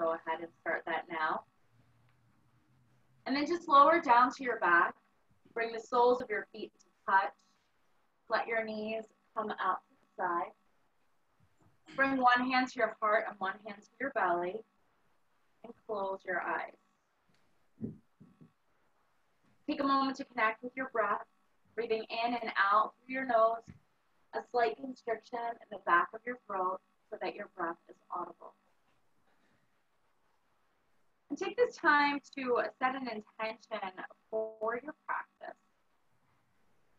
go ahead and start that now. And then just lower down to your back. Bring the soles of your feet to touch. Let your knees come out to the side. Bring one hand to your heart and one hand to your belly. And close your eyes. Take a moment to connect with your breath. Breathing in and out through your nose. A slight constriction in the back of your throat so that your breath is audible. And take this time to set an intention for your practice.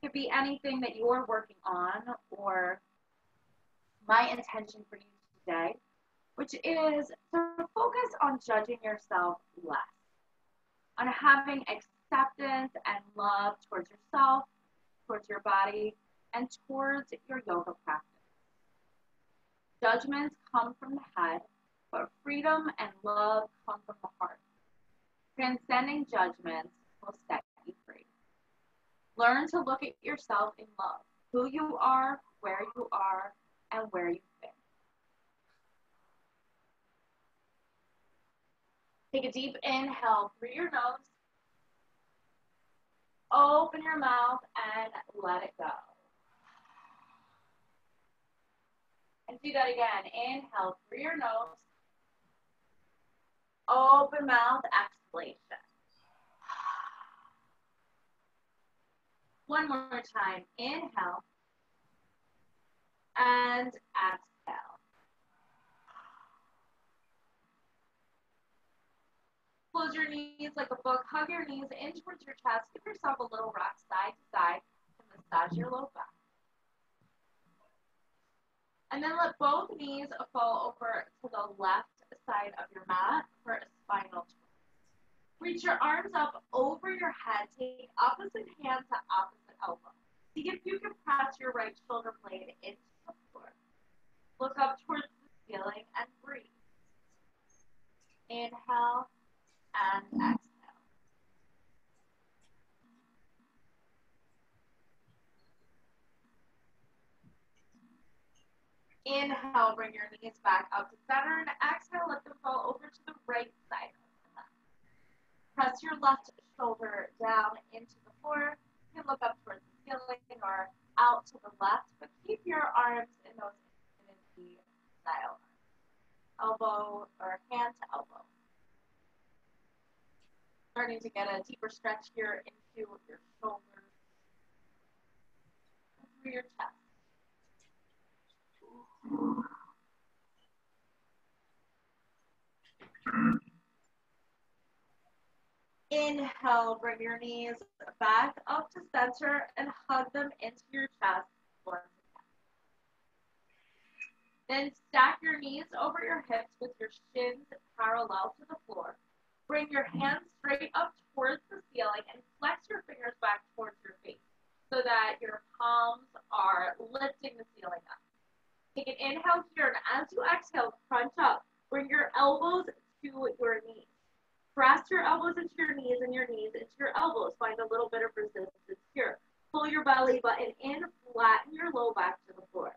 It could be anything that you're working on, or my intention for you today, which is to focus on judging yourself less, on having acceptance and love towards yourself, towards your body, and towards your yoga practice. Judgments come from the head, but freedom and love come from the heart. Transcending judgments will set you free. Learn to look at yourself in love, who you are, where you are, and where you've been. Take a deep inhale through your nose. Open your mouth and let it go. And do that again. Inhale through your nose. Open mouth, exhalation. One more time. Inhale. And exhale. Close your knees like a book. Hug your knees in towards your chest. Give yourself a little rock side to side to massage your low back. And then let both knees fall over to the left side of your mat for a spinal twist. Reach your arms up over your head. Take opposite hand to opposite elbow. See if you can press your right shoulder blade into the floor. Look up towards the ceiling and breathe. Inhale and exhale. Inhale, bring your knees back up to center, and exhale, let them fall over to the right side of the mat. Press your left shoulder down into the floor. You can look up towards the ceiling or out to the left, but keep your arms in those infinity style. Elbow or hand to elbow. Starting to get a deeper stretch here into your shoulders and through your chest. Inhale, bring your knees back up to center and hug them into your chest once again. Then stack your knees over your hips with your shins parallel to the floor. Bring your hands straight up towards the ceiling and flex your fingers back towards your face so that your palms are lifting the ceiling up. Take an inhale here, and as you exhale, crunch up. Bring your elbows to your knees. Press your elbows into your knees and your knees into your elbows. Find a little bit of resistance here. Pull your belly button in, flatten your low back to the floor.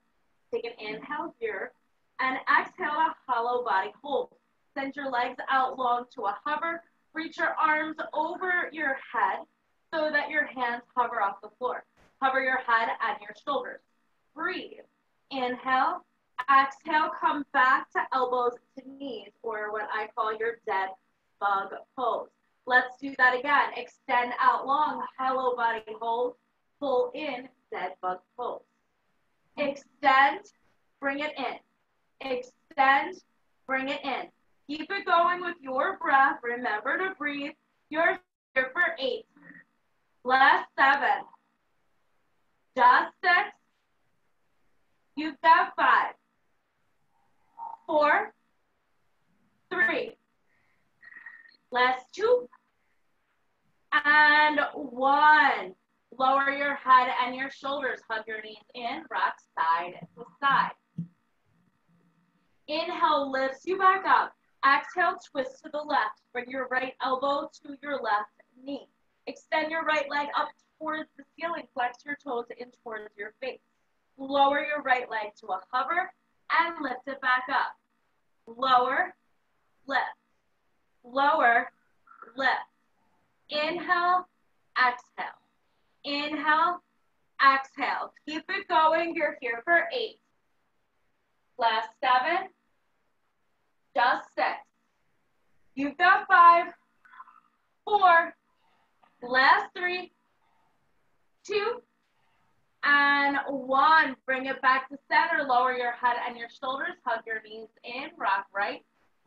Take an inhale here, and exhale a hollow body hold. Send your legs out long to a hover. Reach your arms over your head so that your hands hover off the floor. Hover your head and your shoulders. Breathe. Inhale, exhale, come back to elbows to knees, or what I call your dead bug pose. Let's do that again. Extend out long, hollow body hold, pull in, dead bug pose. Extend, bring it in. Extend, bring it in. Keep it going with your breath. Remember to breathe. You're here for 8. Last 7. Just 6. You've got 5, 4, 3, last 2, and 1. Lower your head and your shoulders. Hug your knees in, rock side to side. Inhale lifts you back up. Exhale, twist to the left. Bring your right elbow to your left knee. Extend your right leg up towards the ceiling. Flex your toes in towards your face. Lower your right leg to a hover and lift it back up. Lower, lift. lower, lift. Inhale, exhale. Inhale, exhale. Keep it going. You're here for 8. Last 7. Just 6. You've got 5, 4. Last 3, 2, and 1. Bring it back to center. Lower your head and your shoulders. Hug your knees in. Rock right.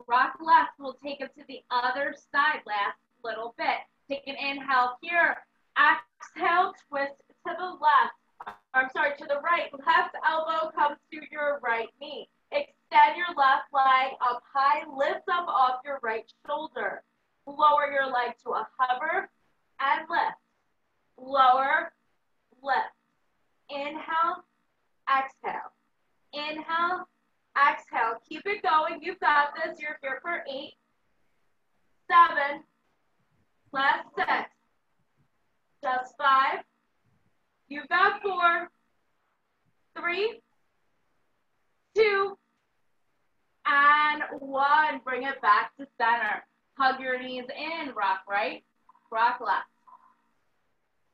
Rock left. We'll take it to the other side. Last little bit. Take an inhale here. Exhale, twist to the left. I'm sorry, to the right. Left elbow comes to your right knee. Extend your left leg up high. Lift up off your right shoulder. Lower your leg to a hover and lift. Lower, lift. Inhale, exhale. Inhale, exhale. Keep it going. You've got this. You're here for 8, 7, last 6, just 5. You've got 4, 3, 2, and 1. Bring it back to center. Hug your knees in. Rock right, rock left.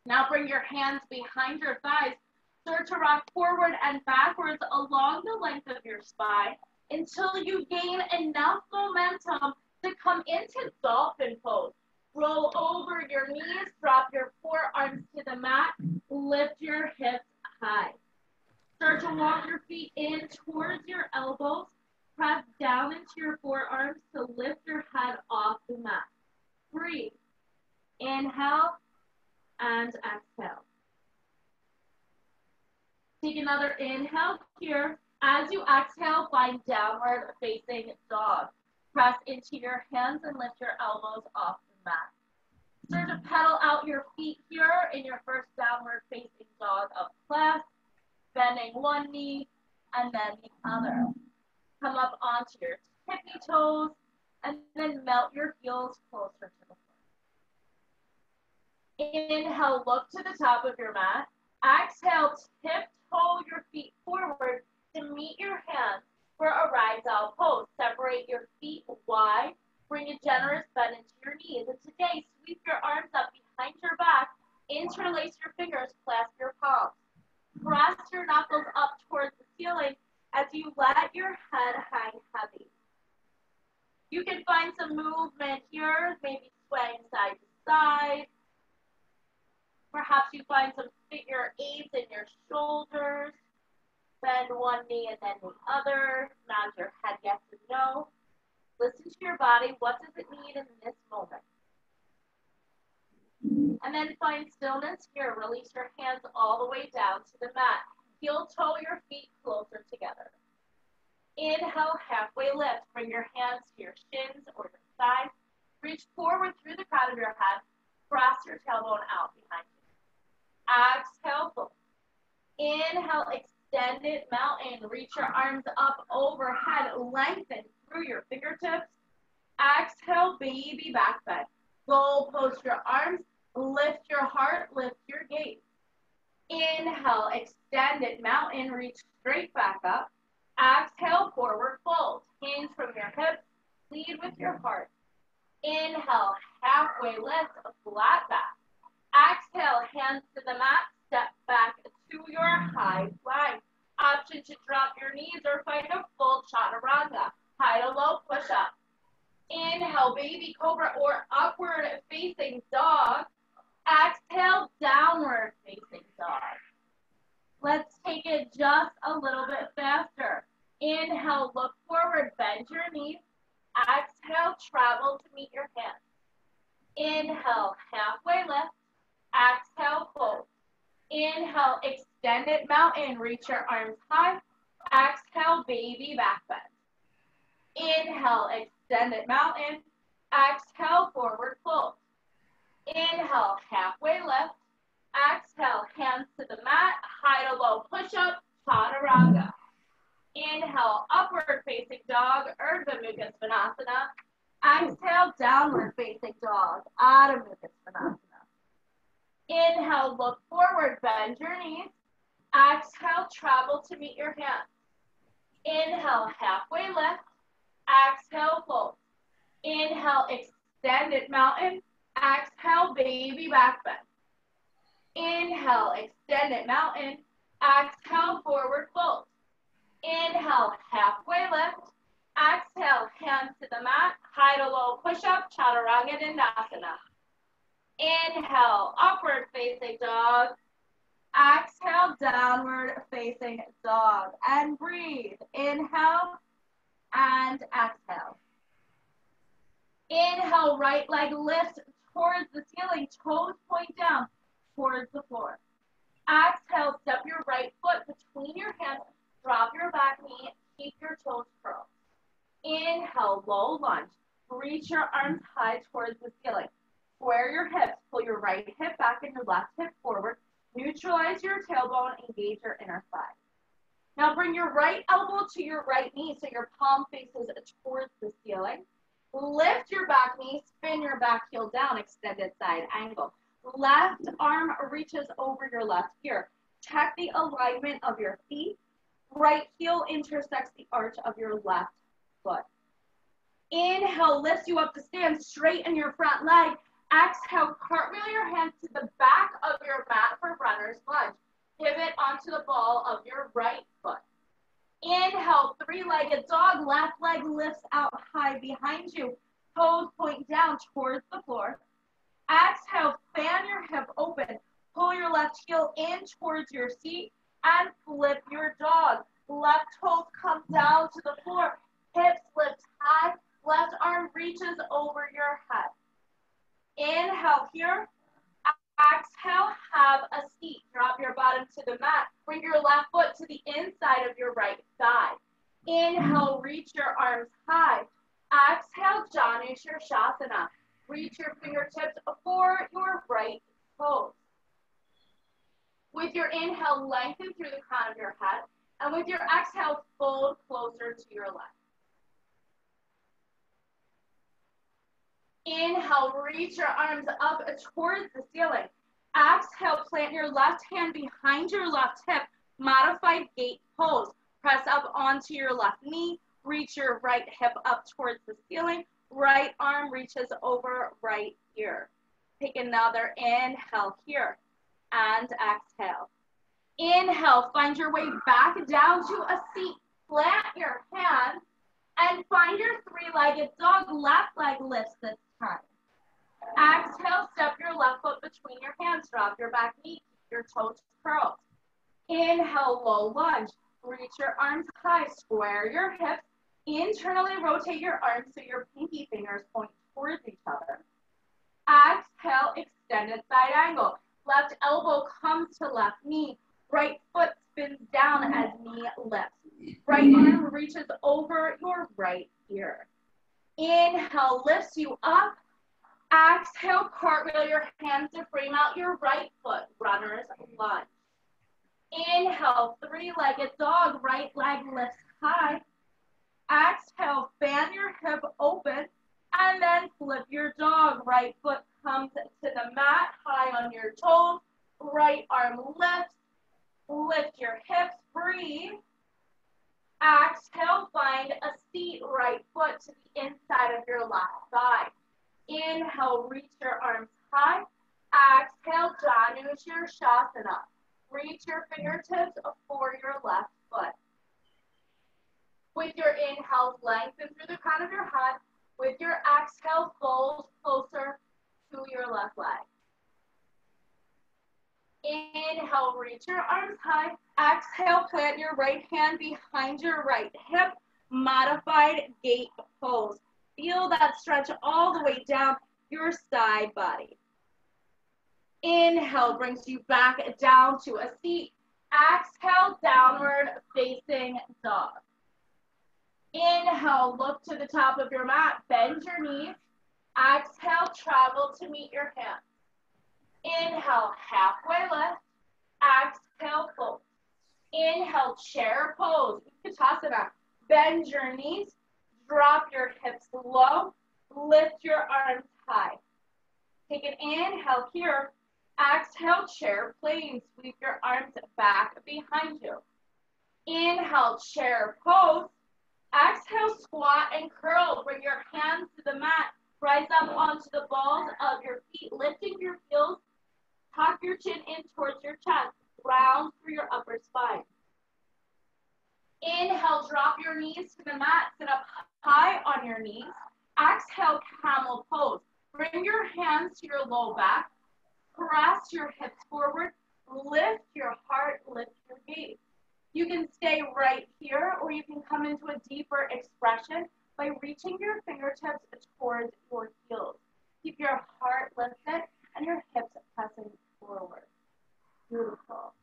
Now bring your hands behind your thighs. Start to rock forward and backwards along the length of your spine until you gain enough momentum to come into dolphin pose. Roll over your knees, drop your forearms to the mat, lift your hips high. Start to walk your feet in towards your elbows. Press down into your forearms to lift your head off the mat. Breathe. Inhale and exhale. Take another inhale here. As you exhale, find downward facing dog. Press into your hands and lift your elbows off the mat. Start to pedal out your feet here in your first downward facing dog of class, bending one knee and then the other. Come up onto your tippy toes and then melt your heels closer to the floor. Inhale, look to the top of your mat. Exhale, tiptoe your feet forward to meet your hands for a ragdoll pose. Separate your feet wide. Bring a generous bend into your knees. And today, sweep your arms up behind your back. Interlace your fingers. Clasp your palms. Press your knuckles up towards the ceiling as you let your head hang heavy. You can find some movement here, maybe swaying side to side. Perhaps you find some figure eights in your shoulders. Bend one knee and then the other. Nod your head yes and no. Listen to your body. What does it need in this moment? And then find stillness here. Release your hands all the way down to the mat. Heel toe your feet closer together. Inhale, halfway lift. Bring your hands to your shins or your thighs. Reach forward through the crown of your head. Cross your tailbone out behind you. Exhale, fold. Inhale, extend it, mountain. Reach your arms up overhead. Lengthen through your fingertips. Exhale, baby back bend. Goal post your arms. Lift your heart. Lift your gaze. Inhale, extend it, mountain. Reach straight back up. Exhale, forward fold. Hands from your hips. Lead with your heart. Inhale, halfway lift, flat back. Exhale, hands to the mat. Step back to your high plank. Option to drop your knees or find a full chaturanga. High to low push up. Inhale, baby cobra or upward facing dog. Exhale, downward facing dog. Let's take it just a little bit faster. Inhale, look forward, bend your knees. Exhale, travel to meet your hands. Inhale, halfway lift. Exhale, fold. Inhale, extend it, mountain. Reach your arms high. Exhale, baby back bend. Inhale, extend it, mountain. Exhale, forward fold. Inhale, halfway lift. Exhale, hands to the mat. High to low push-up, chaturanga. Inhale, upward facing dog, Urdhva Mukha Svanasana. Exhale, downward facing dog, Adho Mukha Svanasana. Inhale, look forward, bend your knees. Exhale, travel to meet your hands. Inhale, halfway lift. Exhale, fold. Inhale, extended mountain. Exhale, baby back bend. Inhale, extended mountain. Exhale, forward fold. Inhale, halfway lift. Exhale, hands to the mat. High to low push-up, chaturanga dandasana. Inhale, upward facing dog. Exhale, downward facing dog. And breathe. Inhale and exhale. Inhale, right leg lifts towards the ceiling. Toes point down towards the floor. Exhale, step your right foot between your hands. Drop your back knee. Keep your toes curled. Inhale, low lunge. Reach your arms high towards the ceiling. Square your hips. Pull your right hip back and your left hip forward. Neutralize your tailbone. Engage your inner thigh. Now bring your right elbow to your right knee so your palm faces towards the ceiling. Lift your back knee. Spin your back heel down. Extended side angle. Left arm reaches over your left ear. Check the alignment of your feet. Right heel intersects the arch of your left foot. Inhale, lifts you up to stand. Straighten your front leg. Exhale, cartwheel your hands to the back of your mat for runner's lunge. Pivot onto the ball of your right foot. Inhale, three-legged dog. Left leg lifts out high behind you. Toes point down towards the floor. Exhale, fan your hip open. Pull your left heel in towards your seat and flip your dog. Left toes come down to the floor. Hips lift high. Left arm reaches over your head. Inhale here. Exhale, have a seat. Drop your bottom to the mat. Bring your left foot to the inside of your right thigh. Inhale, reach your arms high. Exhale, Janu Shirshasana. Reach your fingertips for your right toes. With your inhale, lengthen through the crown of your head. And with your exhale, fold closer to your left. Inhale, reach your arms up towards the ceiling. Exhale, plant your left hand behind your left hip. Modified gate pose. Press up onto your left knee. Reach your right hip up towards the ceiling. Right arm reaches over right ear. Take another inhale here and exhale. Inhale, find your way back down to a seat. Plant your hands and find your three-legged dog. Left leg lifts this time. Exhale, step your left foot between your hands. Drop your back knee. Keep your toes curled. Inhale, low lunge. Reach your arms high. Square your hips. Internally rotate your arms so your pinky fingers point towards each other. Exhale, extended side angle. Left elbow comes to left knee. Right foot spins down as knee lifts. Right arm reaches over your right ear. Inhale, lifts you up. Exhale, cartwheel your hands to frame out your right foot. Runner's lunge. Inhale, three-legged dog. Right leg lifts high. Exhale, fan your hip open, and then flip your dog. Right foot comes to the mat, high on your toes. Right arm lifts. Lift your hips, breathe. Exhale, find a seat. Right foot to the inside of your left thigh. Inhale, reach your arms high. Exhale, Janu Shirshasana. Reach your fingertips for your left foot. With your inhale, lengthen through the crown of your head. With your exhale, fold closer to your left leg. Inhale, reach your arms high. Exhale, plant your right hand behind your right hip. Modified gate pose. Feel that stretch all the way down your side body. Inhale brings you back down to a seat. Exhale, downward facing dog. Inhale, look to the top of your mat. Bend your knees. Exhale, travel to meet your hands. Inhale, halfway lift. Exhale, fold. Inhale, chair pose. Utkatasana. Bend your knees. Drop your hips low. Lift your arms high. Take an inhale here. Exhale, chair plane. Sweep your arms back behind you. Inhale, chair pose. Exhale, squat and curl. Bring your hands to the mat. Rise up onto the balls of your feet, lifting your heels. Tuck your chin in towards your chest. Round through your upper spine. Inhale, drop your knees to the mat. Sit up high on your knees. Exhale, camel pose. Bring your hands to your low back. Press your hips forward. Lift your heart, lift your gaze. You can stay right here, or you can come into a deeper expression by reaching your fingertips towards your heels. Keep your heart lifted and your hips pressing forward. Beautiful.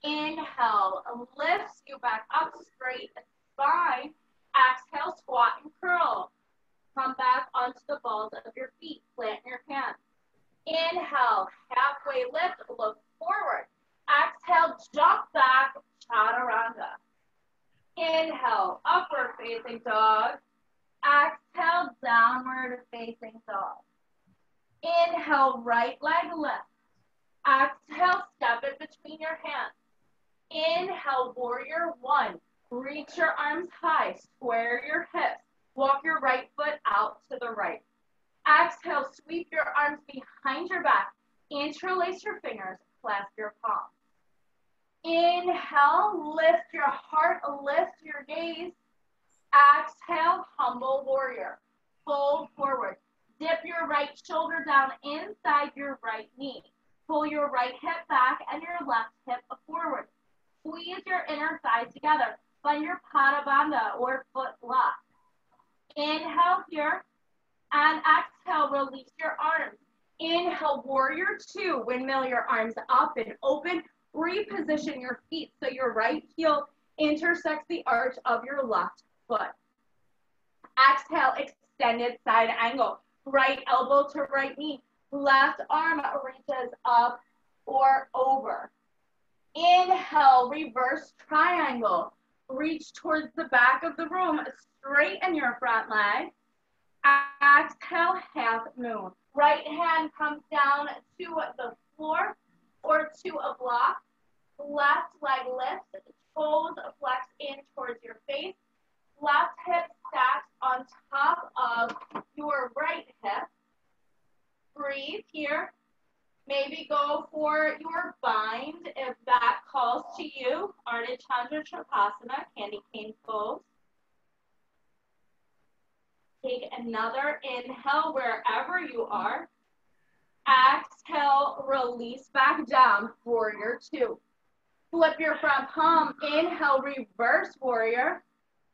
Inhale, lifts you back up, straight spine. Exhale, squat and curl. Come back onto the balls of your feet. Plant your hands. Inhale, halfway lift, look forward. Exhale, jump back, chaturanga. Inhale, upward facing dog. Exhale, downward facing dog. Inhale, right leg lift. Exhale, step it between your hands. Inhale, warrior one. Reach your arms high, square your hips. Walk your right foot out to the right. Exhale, sweep your arms behind your back. Interlace your fingers, clasp your palms. Inhale, lift your heart, lift your gaze. Exhale, humble warrior. Fold forward. Dip your right shoulder down inside your right knee. Pull your right hip back and your left hip forward. Squeeze your inner thighs together. Find your pada bandha or foot lock. Inhale here and exhale, release your arms. Inhale, warrior two. Windmill your arms up and open. Reposition your feet so your right heel intersects the arch of your left foot. Exhale, extended side angle. Right elbow to right knee. Left arm reaches up or over. Inhale, reverse triangle. Reach towards the back of the room. Straighten your front leg. Exhale, half moon. Right hand comes down to the floor or to a block. Left leg lifts. Toes flex in towards your face. Left hip stacks on top of your right hip. Breathe here. Maybe go for your bind if that calls to you. Ardha Chandra Shavasana, candy cane pose. Take another inhale wherever you are. Exhale, release back down, warrior two. Flip your front palm. Inhale, reverse warrior.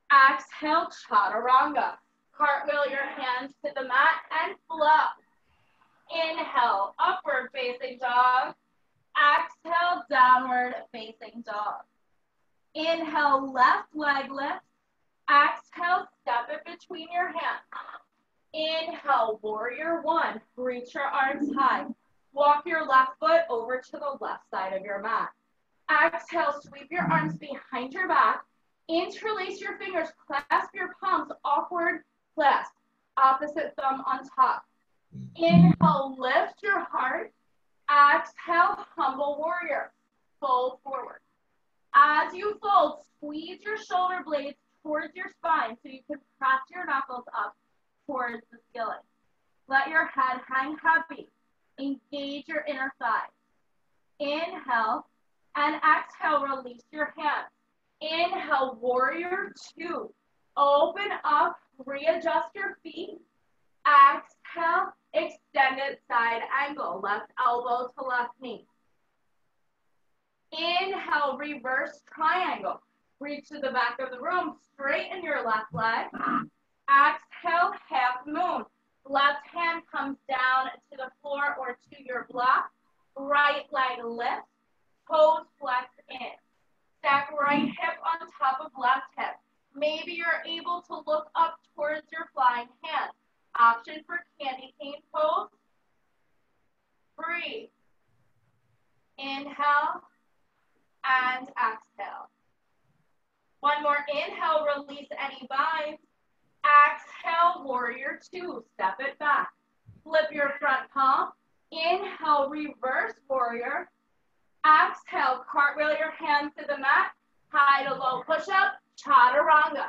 Exhale, chaturanga. Cartwheel your hands to the mat and flow. Inhale, upward facing dog. Exhale, downward facing dog. Inhale, left leg lift. Exhale, step it between your hands. Inhale, warrior one. Reach your arms high. Walk your left foot over to the left side of your mat. Exhale, sweep your arms behind your back. Interlace your fingers, clasp your palms, awkward clasp. Opposite thumb on top. Inhale, lift your heart. Exhale, humble warrior. Fold forward. As you fold, squeeze your shoulder blades towards your spine so you can press your knuckles up towards the ceiling. Let your head hang heavy. Engage your inner thighs. Inhale and exhale, release your hands. Inhale, warrior two. Open up, readjust your feet. Exhale, extended side angle, left elbow to left knee. Inhale, reverse triangle. Reach to the back of the room, straighten your left leg. Exhale, half moon. Left hand comes down to the floor or to your block. Right leg lifts, toes flex in. Stack right hip on top of left hip. Maybe you're able to look up towards your flying hand. Option for candy cane pose. Breathe. Inhale and exhale. One more inhale, release any binds. Exhale, warrior two, step it back. Flip your front palm. Inhale, reverse warrior. Exhale, cartwheel your hands to the mat. High to low push-up, chaturanga.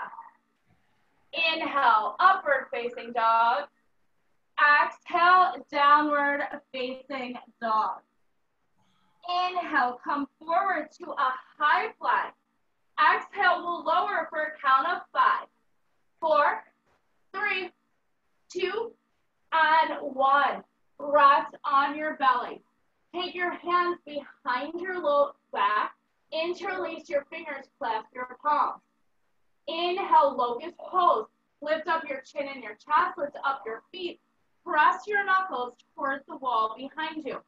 Inhale, upward facing dog. Exhale, downward facing dog. Inhale, come forward to a high plank. Exhale, we'll lower for a count of 5, 4, 3, 2, and 1. Rest on your belly. Take your hands behind your low back. Interlace your fingers, clasp your palms. Inhale, locust pose. Lift up your chin and your chest. Lift up your feet. Press your knuckles towards the wall behind you.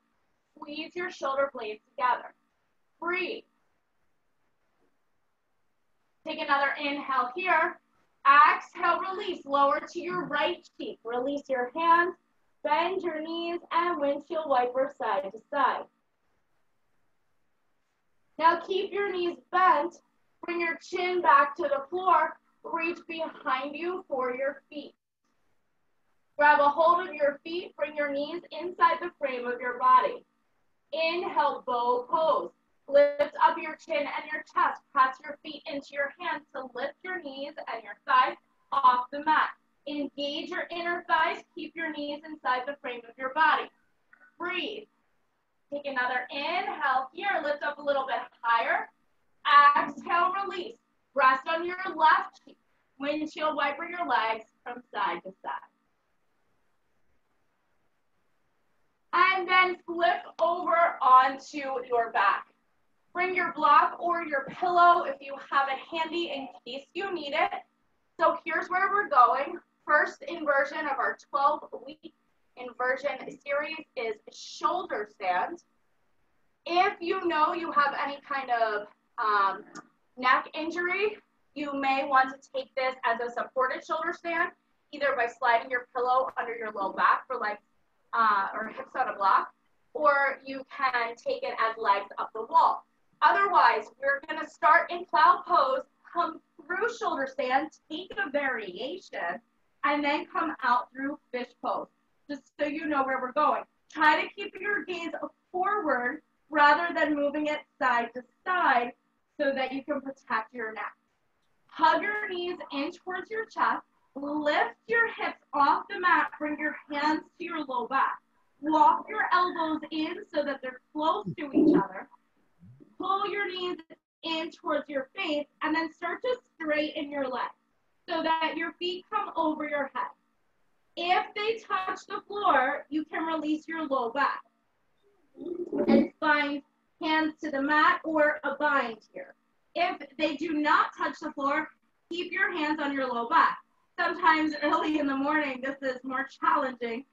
Squeeze your shoulder blades together. Breathe. Take another inhale here. Exhale, release. Lower to your right cheek. Release your hands. Bend your knees and windshield wiper side to side. Now keep your knees bent. Bring your chin back to the floor. Reach behind you for your feet. Grab a hold of your feet. Bring your knees inside the frame of your body. Inhale, bow pose. Lift up your chin and your chest. Press your feet into your hands to lift your knees and your thighs off the mat. Engage your inner thighs. Keep your knees inside the frame of your body. Breathe. Take another inhale here. Lift up a little bit higher. Exhale, release. Rest on your left cheek. Windshield wiper your legs from side to side. And then flip over onto your back. Bring your block or your pillow if you have it handy in case you need it. So here's where we're going. First inversion of our 12-week inversion series is shoulder stand. If you know you have any kind of neck injury, you may want to take this as a supported shoulder stand, either by sliding your pillow under your low back for legs or hips on a block, or you can take it as legs up the wall. Otherwise, we're going to start in cloud pose, come through shoulder stand, take a variation, and then come out through fish pose, just so you know where we're going. Try to keep your gaze forward rather than moving it side to side so that you can protect your neck. Hug your knees in towards your chest. Lift your hips off the mat. Bring your hands to your low back. Walk your elbows in so that they're close to each other. Pull your knees in towards your face, and then start to straighten your legs so that your feet come over your head. If they touch the floor, you can release your low back and find hands to the mat or a bind here. If they do not touch the floor, keep your hands on your low back. Sometimes early in the morning, this is more challenging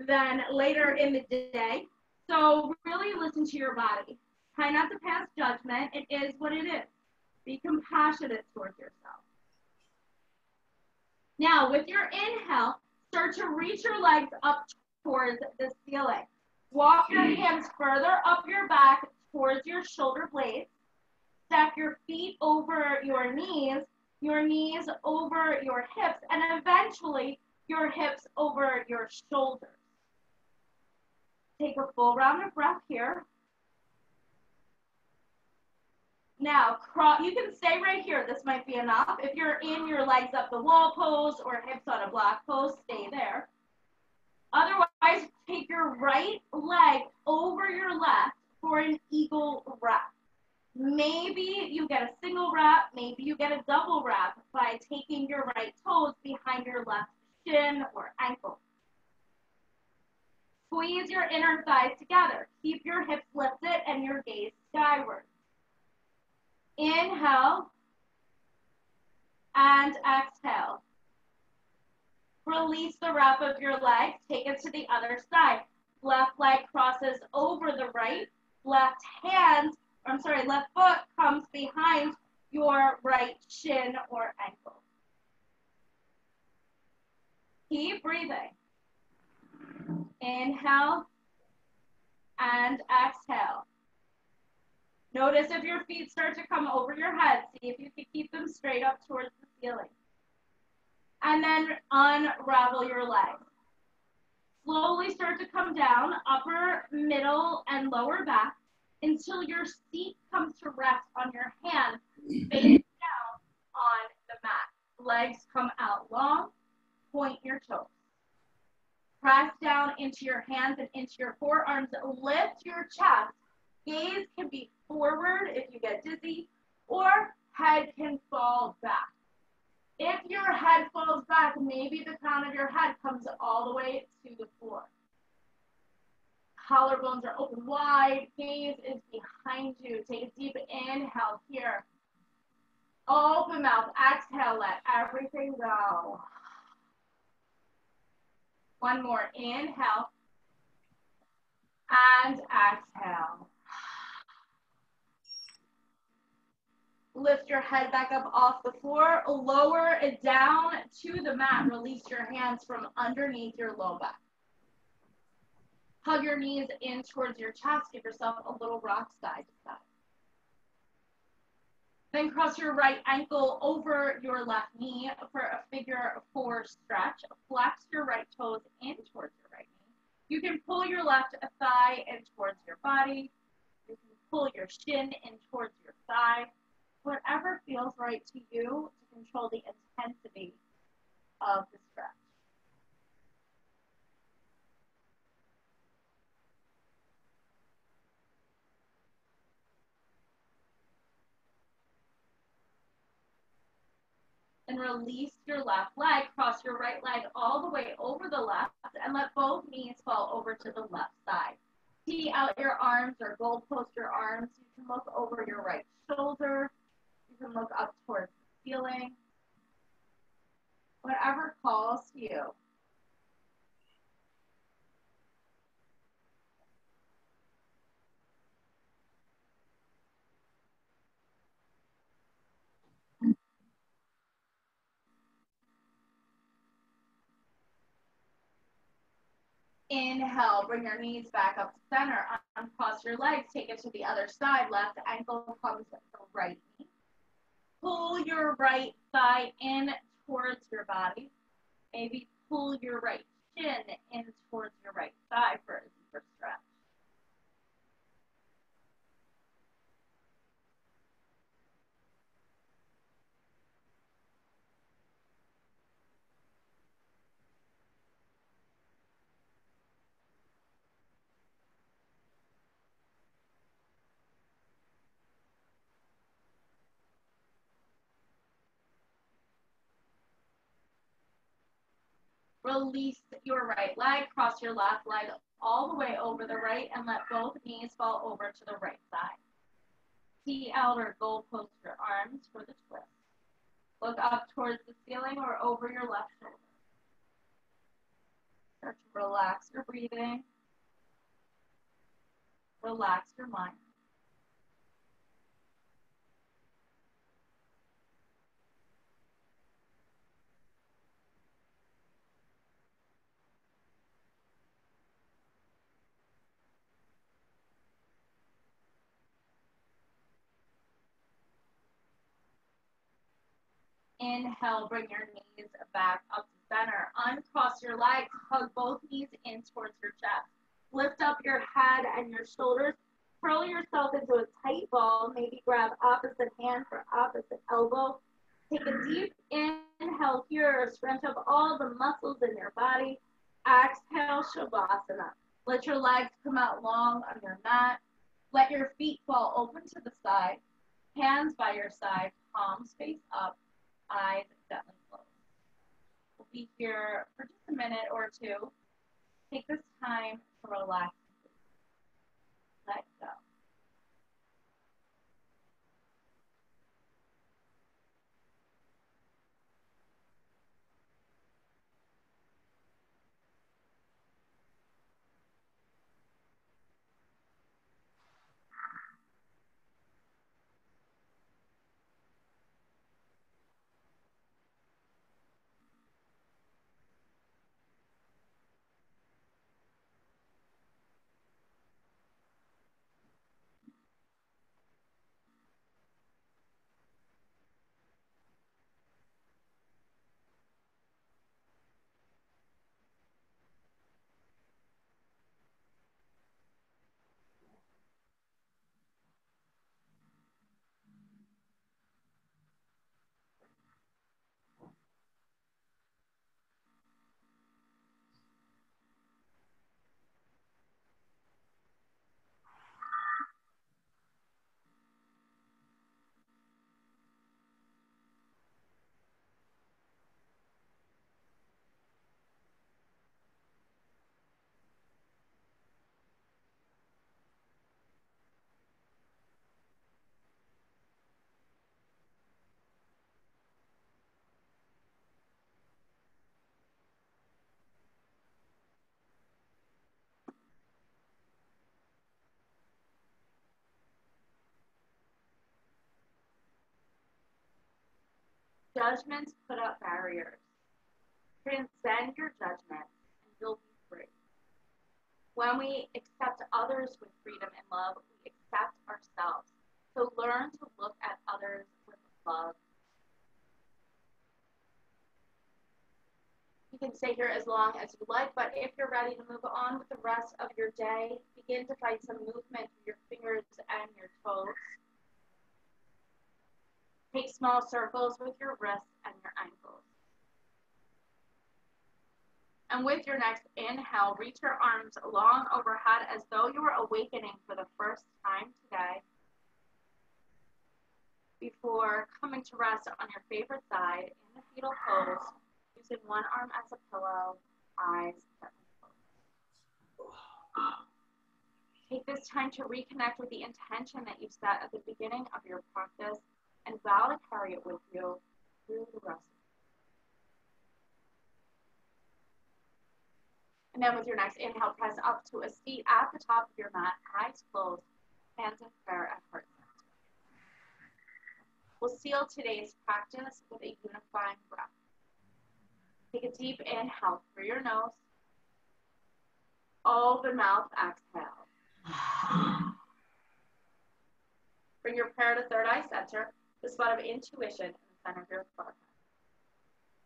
than later in the day. So really listen to your body. Try not to pass judgment. It is what it is. Be compassionate towards yourself. Now, with your inhale, start to reach your legs up towards the ceiling. Walk your hands further up your back towards your shoulder blades. Stack your feet over your knees over your hips, and eventually your hips over your shoulders. Take a full round of breath here. Now, you can stay right here. This might be enough. If you're in your legs up the wall pose or hips on a block pose, stay there. Otherwise, take your right leg over your left for an eagle wrap. Maybe you get a single wrap, maybe you get a double wrap by taking your right toes behind your left shin or ankle. Squeeze your inner thighs together. Keep your hips lifted and your gaze skyward. Inhale and exhale. Release the wrap of your leg. Take it to the other side. Left leg crosses over the right. Left foot comes behind your right shin or ankle. Keep breathing. Inhale and exhale. Notice if your feet start to come over your head. See if you can keep them straight up towards the ceiling. And then unravel your legs. Slowly start to come down, upper, middle, and lower back, until your seat comes to rest on your hands, face down on the mat. Legs come out long. Point your toes. Press down into your hands and into your forearms. Lift your chest. Gaze can be forward if you get dizzy, or head can fall back. If your head falls back, maybe the crown of your head comes all the way to the floor. Collarbones are open wide. Gaze is behind you. Take a deep inhale here. Open mouth. Exhale. Let everything go. One more. Inhale. And exhale. Lift your head back up off the floor. Lower it down to the mat. Release your hands from underneath your low back. Hug your knees in towards your chest. Give yourself a little rock side to side. Then cross your right ankle over your left knee for a figure four stretch. Flex your right toes in towards your right knee. You can pull your left thigh in towards your body. You can pull your shin in towards your thigh. Whatever feels right to you to control the intensity of the stretch. And release your left leg. Cross your right leg all the way over the left and let both knees fall over to the left side. Tee out your arms or goalpost your arms. You can look over your right shoulder. You can look up towards the ceiling. Whatever calls to you. Inhale, bring your knees back up to center. Uncross your legs, take it to the other side. Left ankle comes to the right knee. Pull your right thigh in towards your body. Maybe pull your right shin in towards your right thigh for a deeper stretch. Release your right leg, cross your left leg all the way over the right, and let both knees fall over to the right side. Tee out or goalpost your arms for the twist. Look up towards the ceiling or over your left shoulder. Start to relax your breathing. Relax your mind. Inhale, bring your knees back up to center. Uncross your legs, hug both knees in towards your chest. Lift up your head and your shoulders. Curl yourself into a tight ball. Maybe grab opposite hand for opposite elbow. Take a deep inhale here. Scrunch up all the muscles in your body. Exhale, Shavasana. Let your legs come out long on your mat. Let your feet fall open to the side. Hands by your side, palms face up. Eyes gently closed. We'll be here for just a minute or two. Take this time to relax. Let go. Judgments put up barriers. Transcend your judgments and you'll be free. When we accept others with freedom and love, we accept ourselves. So learn to look at others with love. You can stay here as long as you like, but if you're ready to move on with the rest of your day, begin to find some movement with your fingers and your toes. Take small circles with your wrists and your ankles. And with your next inhale, reach your arms long overhead as though you were awakening for the first time today. Before coming to rest on your favorite side in the fetal pose, using one arm as a pillow, eyes gently closed. Take this time to reconnect with the intention that you set at the beginning of your practice and vow to carry it with you through the rest of the day. And then with your next inhale, press up to a seat at the top of your mat, eyes closed, hands in prayer at heart center. We'll seal today's practice with a unifying breath. Take a deep inhale through your nose. Open mouth, exhale. Bring your prayer to third eye center, the spot of intuition in the center of your forehead.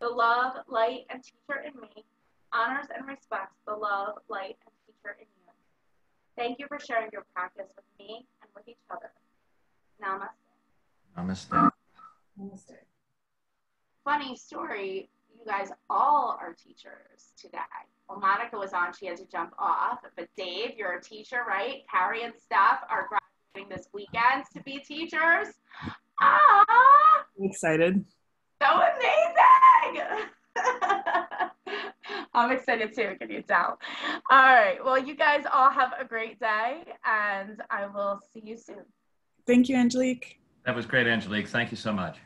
The love, light, and teacher in me honors and respects the love, light, and teacher in you. Thank you for sharing your practice with me and with each other. Namaste. Namaste. Namaste. Funny story, you guys all are teachers today. Well, Monica was on, she had to jump off, but Dave, you're a teacher, right? Carrie and Steph are graduating this weekend to be teachers. Ah! I'm excited. So amazing! I'm excited too, can you tell? All right, well, you guys all have a great day, and I will see you soon. Thank you, Angelique. That was great, Angelique. Thank you so much.